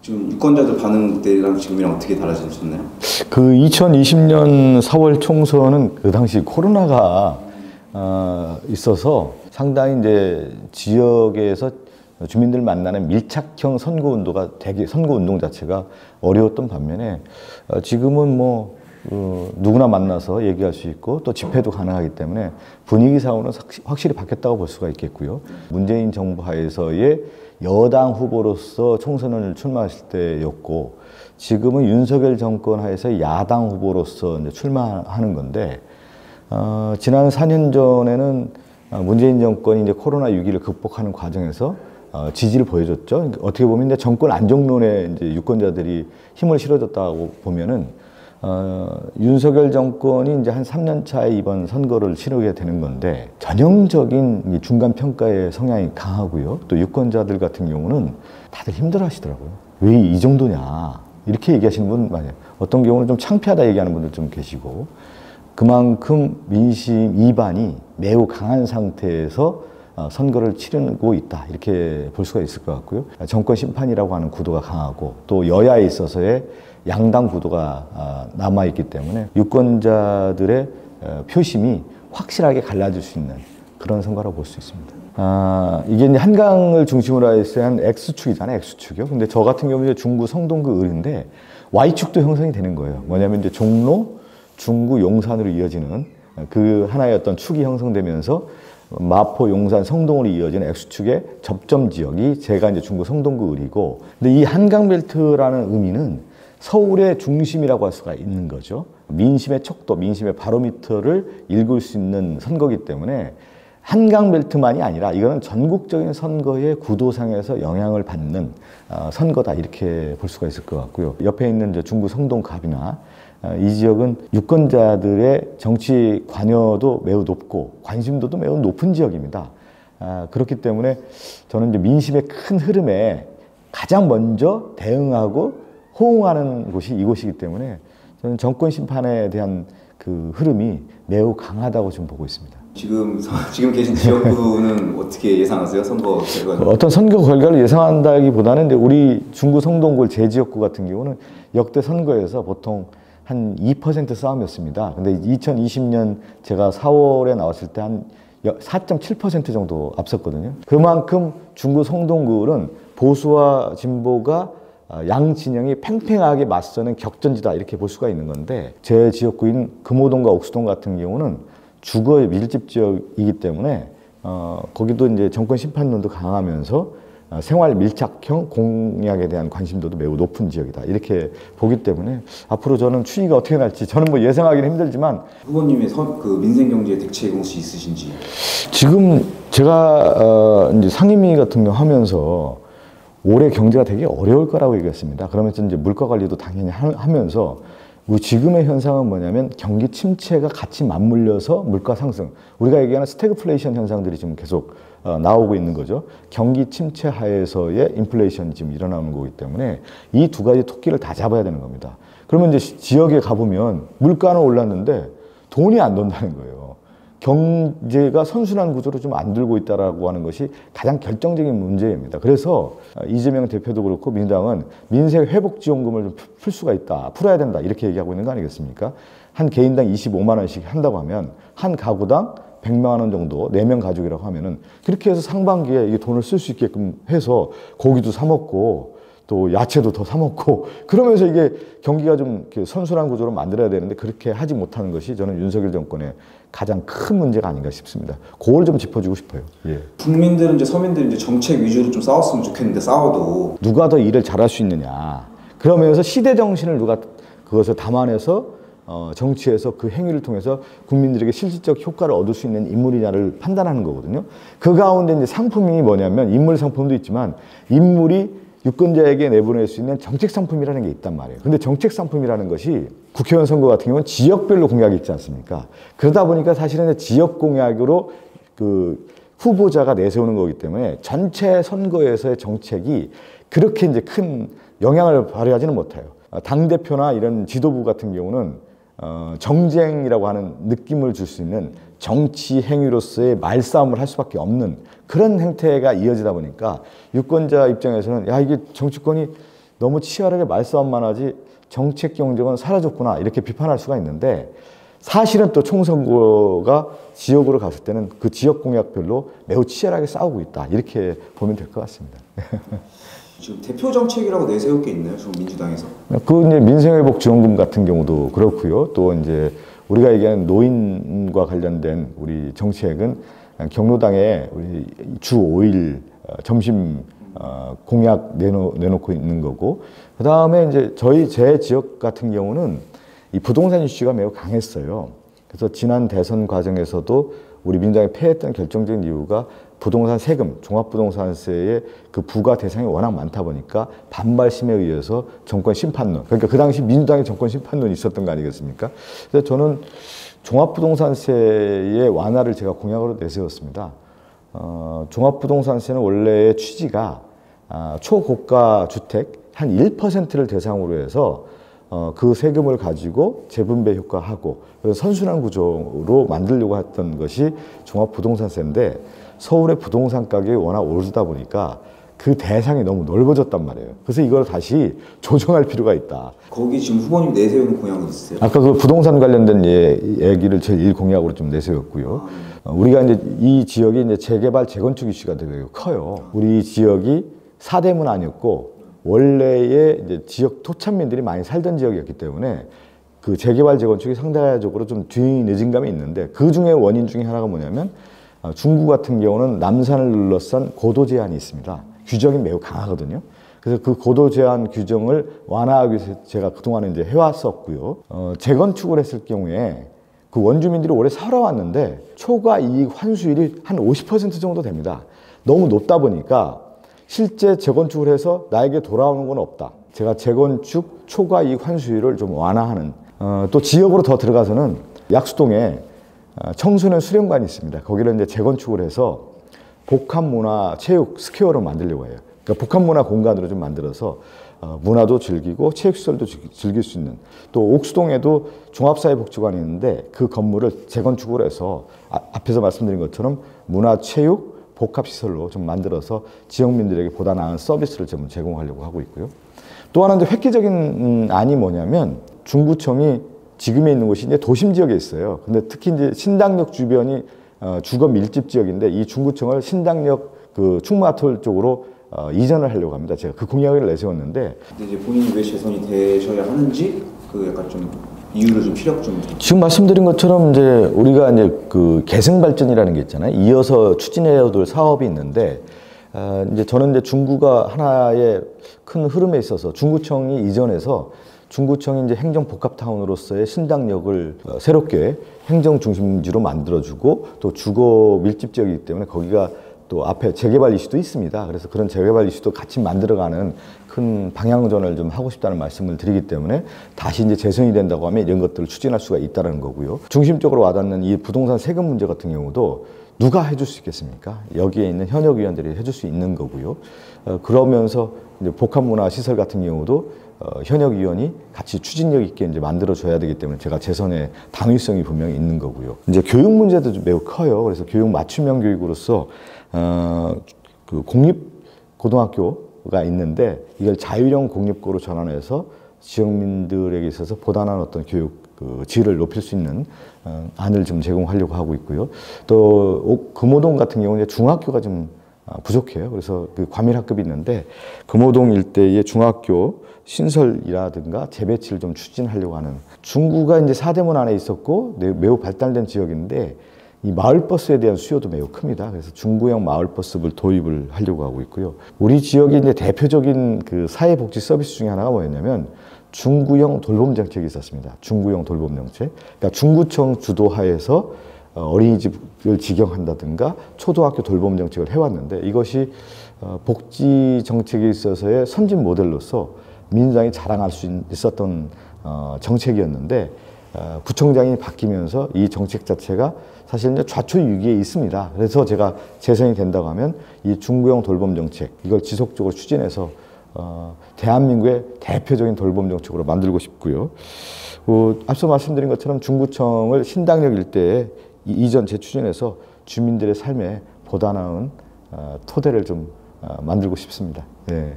지금 유권자들 반응 때랑 지금이랑 어떻게 달라지셨나요? 그 2020년 4월 총선은 그 당시 코로나가 있어서 상당히 이제 지역에서 주민들 만나는 밀착형 선거운동가 되게 선거운동 자체가 어려웠던 반면에 지금은 뭐 누구나 만나서 얘기할 수 있고 또 집회도 가능하기 때문에 분위기상으로는 확실히 바뀌었다고 볼 수가 있겠고요. 문재인 정부 하에서의 여당 후보로서 총선을 출마했을 때였고 지금은 윤석열 정권 하에서 야당 후보로서 이제 출마하는 건데 지난 4년 전에는 문재인 정권이 이제 코로나 위기를 극복하는 과정에서 지지를 보여줬죠. 어떻게 보면 이제 정권 안정론에 이제 유권자들이 힘을 실어줬다고 보면은 윤석열 정권이 이제 한 3년 차에 이번 선거를 치르게 되는 건데 전형적인 중간 평가의 성향이 강하고요. 또 유권자들 같은 경우는 다들 힘들어하시더라고요. 왜 이 정도냐 이렇게 얘기하시는 분 많아요. 어떤 경우는 좀 창피하다 얘기하는 분들 좀 계시고 그만큼 민심 이반이 매우 강한 상태에서 선거를 치르고 있다 이렇게 볼 수가 있을 것 같고요. 정권 심판이라고 하는 구도가 강하고 또 여야에 있어서의 양당 구도가 남아있기 때문에 유권자들의 표심이 확실하게 갈라질 수 있는 그런 선거라고 볼 수 있습니다. 이게 이제 한강을 중심으로 해서 한 X축이잖아요. X축이요. 근데 저 같은 경우는 중구 성동구 을인데 Y축도 형성이 되는 거예요. 뭐냐면 이제 종로, 중구, 용산으로 이어지는 그 하나의 어떤 축이 형성되면서 마포, 용산, 성동으로 이어지는 X축의 접점 지역이 제가 이제 중구 성동구 을이고 근데 이 한강벨트라는 의미는 서울의 중심이라고 할 수가 있는 거죠. 민심의 척도, 민심의 바로미터를 읽을 수 있는 선거이기 때문에 한강벨트만이 아니라 이거는 전국적인 선거의 구도상에서 영향을 받는 선거다 이렇게 볼 수가 있을 것 같고요. 옆에 있는 이제 중구 성동갑이나 이 지역은 유권자들의 정치 관여도 매우 높고 관심도도 매우 높은 지역입니다. 그렇기 때문에 저는 이제 민심의 큰 흐름에 가장 먼저 대응하고 호응하는 곳이 이곳이기 때문에 저는 정권 심판에 대한 그 흐름이 매우 강하다고 좀 보고 있습니다. 지금 계신 지역구는 어떻게 예상하세요? 선거 결과? 어떤 선거 결과를 예상한다기보다는 우리 중구 성동구 제 지역구 같은 경우는 역대 선거에서 보통 한 2% 싸움이었습니다. 근데 2020년 제가 4월에 나왔을 때 한 4.7% 정도 앞섰거든요. 그만큼 중구 성동구는 보수와 진보가 양 진영이 팽팽하게 맞서는 격전지다 이렇게 볼 수가 있는 건데 제 지역구인 금호동과 옥수동 같은 경우는 주거의 밀집 지역이기 때문에 거기도 이제 정권 심판론도 강하면서 생활 밀착형 공약에 대한 관심도도 매우 높은 지역이다 이렇게 보기 때문에 앞으로 저는 추이가 어떻게 날지 저는 뭐 예상하기는 힘들지만 후보님의 그 민생경제 대책 혹시 있으신지? 지금 제가 이제 상임위 같은 경우 하면서 올해 경제가 되게 어려울 거라고 얘기했습니다. 그러면서 이제 물가 관리도 당연히 하면서 지금의 현상은 뭐냐면 경기 침체가 같이 맞물려서 물가 상승, 우리가 얘기하는 스태그플레이션 현상들이 지금 계속 나오고 있는 거죠. 경기 침체 하에서의 인플레이션이 지금 일어나는 거기 때문에 이 두 가지 토끼를 다 잡아야 되는 겁니다. 그러면 이제 지역에 가보면 물가는 올랐는데 돈이 안 돈다는 거예요. 경제가 선순환 구조로 좀 안 들고 있다라고 하는 것이 가장 결정적인 문제입니다. 그래서 이재명 대표도 그렇고 민주당은 민생 회복 지원금을 좀 풀 수가 있다, 풀어야 된다 이렇게 얘기하고 있는 거 아니겠습니까? 한 개인당 25만 원씩 한다고 하면 한 가구당 100만 원 정도 4명 가족이라고 하면은 그렇게 해서 상반기에 이 돈을 쓸 수 있게끔 해서 고기도 사 먹고 또 야채도 더 사 먹고 그러면서 이게 경기가 좀 이렇게 선순환 구조로 만들어야 되는데 그렇게 하지 못하는 것이 저는 윤석열 정권의 가장 큰 문제가 아닌가 싶습니다. 그걸 좀 짚어주고 싶어요. 예. 국민들은 이제 서민들이 이제 정책 위주로 좀 싸웠으면 좋겠는데 싸워도 누가 더 일을 잘할 수 있느냐. 그러면서 시대 정신을 누가 그것을 담아내서 정치에서 그 행위를 통해서 국민들에게 실질적 효과를 얻을 수 있는 인물이냐를 판단하는 거거든요. 그 가운데 이제 상품이 뭐냐면 인물 상품도 있지만 인물이 유권자에게 내보낼 수 있는 정책 상품이라는 게 있단 말이에요. 근데 정책 상품이라는 것이 국회의원 선거 같은 경우는 지역별로 공약이 있지 않습니까? 그러다 보니까 사실은 지역 공약으로 그 후보자가 내세우는 거기 때문에 전체 선거에서의 정책이 그렇게 이제 큰 영향을 발휘하지는 못해요. 당대표나 이런 지도부 같은 경우는 정쟁이라고 하는 느낌을 줄 수 있는 정치 행위로서의 말싸움을 할 수밖에 없는 그런 행태가 이어지다 보니까 유권자 입장에서는 야 이게 정치권이 너무 치열하게 말싸움만 하지 정책 경쟁은 사라졌구나 이렇게 비판할 수가 있는데 사실은 또 총선거가 지역으로 갔을 때는 그 지역 공약별로 매우 치열하게 싸우고 있다 이렇게 보면 될 것 같습니다. 지금 대표 정책이라고 내세울 게 있나요? 지금 민주당에서? 그 이제 민생회복 지원금 같은 경우도 그렇고요. 또 이제 우리가 얘기하는 노인과 관련된 우리 정책은 경로당에 우리 주 5일 점심 공약 내놓고 있는 거고, 그 다음에 이제 제 지역 같은 경우는 이 부동산 이슈가 매우 강했어요. 그래서 지난 대선 과정에서도 우리 민주당이 패했던 결정적인 이유가 부동산 세금, 종합부동산세의 그 부과 대상이 워낙 많다 보니까 반발심에 의해서 정권 심판론, 그러니까 그 당시 민주당의 정권 심판론이 있었던 거 아니겠습니까? 그래서 저는 종합부동산세의 완화를 제가 공약으로 내세웠습니다. 종합부동산세는 원래의 취지가 초고가 주택 한 1%를 대상으로 해서 그 세금을 가지고 재분배 효과하고 그래서 선순환 구조로 만들려고 했던 것이 종합부동산세인데 서울의 부동산 가격이 워낙 오르다 보니까 그 대상이 너무 넓어졌단 말이에요. 그래서 이걸 다시 조정할 필요가 있다. 거기 지금 후보님 내세우는 공약은 있으세요? 아까 그 부동산 관련된 얘기를 제일 공약으로 좀 내세웠고요. 우리가 이제 이 지역이 이제 재개발, 재건축 이슈가 되게 커요. 우리 지역이 사대문 아니었고 원래의 이제 지역 토착민들이 많이 살던 지역이었기 때문에 그 재개발, 재건축이 상대적으로 좀 뒤늦은 감이 있는데 그 중에 원인 중에 하나가 뭐냐면 중구 같은 경우는 남산을 둘러싼 고도 제한이 있습니다. 규정이 매우 강하거든요. 그래서 그 고도 제한 규정을 완화하기 위해서 제가 그동안에 이제 해왔었고요. 재건축을 했을 경우에 그 원주민들이 오래 살아왔는데 초과 이익 환수율이 한 50% 정도 됩니다. 너무 높다 보니까 실제 재건축을 해서 나에게 돌아오는 건 없다. 제가 재건축 초과 이익 환수율을 좀 완화하는 또 지역으로 더 들어가서는 약수동에 청소년 수련관이 있습니다. 거기를 이제 재건축을 해서 복합문화 체육 스퀘어로 만들려고 해요. 그러니까 복합문화 공간으로 좀 만들어서 문화도 즐기고 체육시설도 즐길 수 있는, 또 옥수동에도 종합사회복지관이 있는데 그 건물을 재건축을 해서 앞에서 말씀드린 것처럼 문화 체육 복합시설로 좀 만들어서 지역민들에게 보다 나은 서비스를 좀 제공하려고 하고 있고요. 또 하나 이제 획기적인 안이 뭐냐면 중구청이 지금에 있는 곳이 이제 도심 지역에 있어요. 근데 특히 이제 신당역 주변이 주거 밀집 지역인데 이 중구청을 신당역 그 충무아톨 쪽으로 이전을 하려고 합니다. 제가 그 공약을 내세웠는데. 근데 이제 본인이 왜 재선이 되셔야 하는지 그 약간 좀 이유를 좀 피력 좀. 지금 말씀드린 것처럼 이제 우리가 이제 그 계승 발전이라는 게 있잖아요. 이어서 추진해야 될 사업이 있는데 이제 저는 이제 중구가 하나의 큰 흐름에 있어서 중구청이 이전해서 중구청이 이제 행정복합타운으로서의 신당역을 새롭게 행정중심지로 만들어주고 또 주거 밀집 지역이기 때문에 거기가 또 앞에 재개발 이슈도 있습니다. 그래서 그런 재개발 이슈도 같이 만들어가는 큰 방향전을 좀 하고 싶다는 말씀을 드리기 때문에 다시 이제 재선이 된다고 하면 이런 것들을 추진할 수가 있다는 거고요. 중심적으로 와닿는 이 부동산 세금 문제 같은 경우도 누가 해줄 수 있겠습니까? 여기에 있는 현역위원들이 해줄 수 있는 거고요. 그러면서 이제 복합문화시설 같은 경우도 현역위원이 같이 추진력 있게 이제 만들어줘야 되기 때문에 제가 재선의 당위성이 분명히 있는 거고요. 이제 교육 문제도 매우 커요. 그래서 교육 맞춤형 교육으로서 그 공립고등학교가 있는데 이걸 자율형 공립고로 전환해서 지역민들에게 있어서 보다 나은 어떤 교육 그 질을 높일 수 있는 안을 좀 제공하려고 하고 있고요. 또 금호동 같은 경우는 중학교가 좀 부족해요. 그래서 그 과밀학급이 있는데 금호동 일대의 중학교 신설이라든가 재배치를 좀 추진하려고 하는, 중구가 이제 사대문 안에 있었고 매우 발달된 지역인데 이 마을버스에 대한 수요도 매우 큽니다. 그래서 중구형 마을버스를 도입을 하려고 하고 있고요. 우리 지역의 이제 대표적인 그 사회복지 서비스 중에 하나가 뭐였냐면 중구형 돌봄 정책이 있었습니다. 중구형 돌봄 정책. 그러니까 중구청 주도하에서 어린이집을 직영한다든가 초등학교 돌봄 정책을 해왔는데 이것이 복지 정책에 있어서의 선진 모델로서 민주당이 자랑할 수 있었던 정책이었는데 구청장이 바뀌면서 이 정책 자체가 사실 이제 좌초위기에 있습니다. 그래서 제가 재선이 된다고 하면 이 중구형 돌봄 정책 이걸 지속적으로 추진해서 대한민국의 대표적인 돌봄 정책으로 만들고 싶고요. 앞서 말씀드린 것처럼 중구청을 신당역 일대에 이전 재추진해서 주민들의 삶에 보다 나은 토대를 좀 만들고 싶습니다. 네.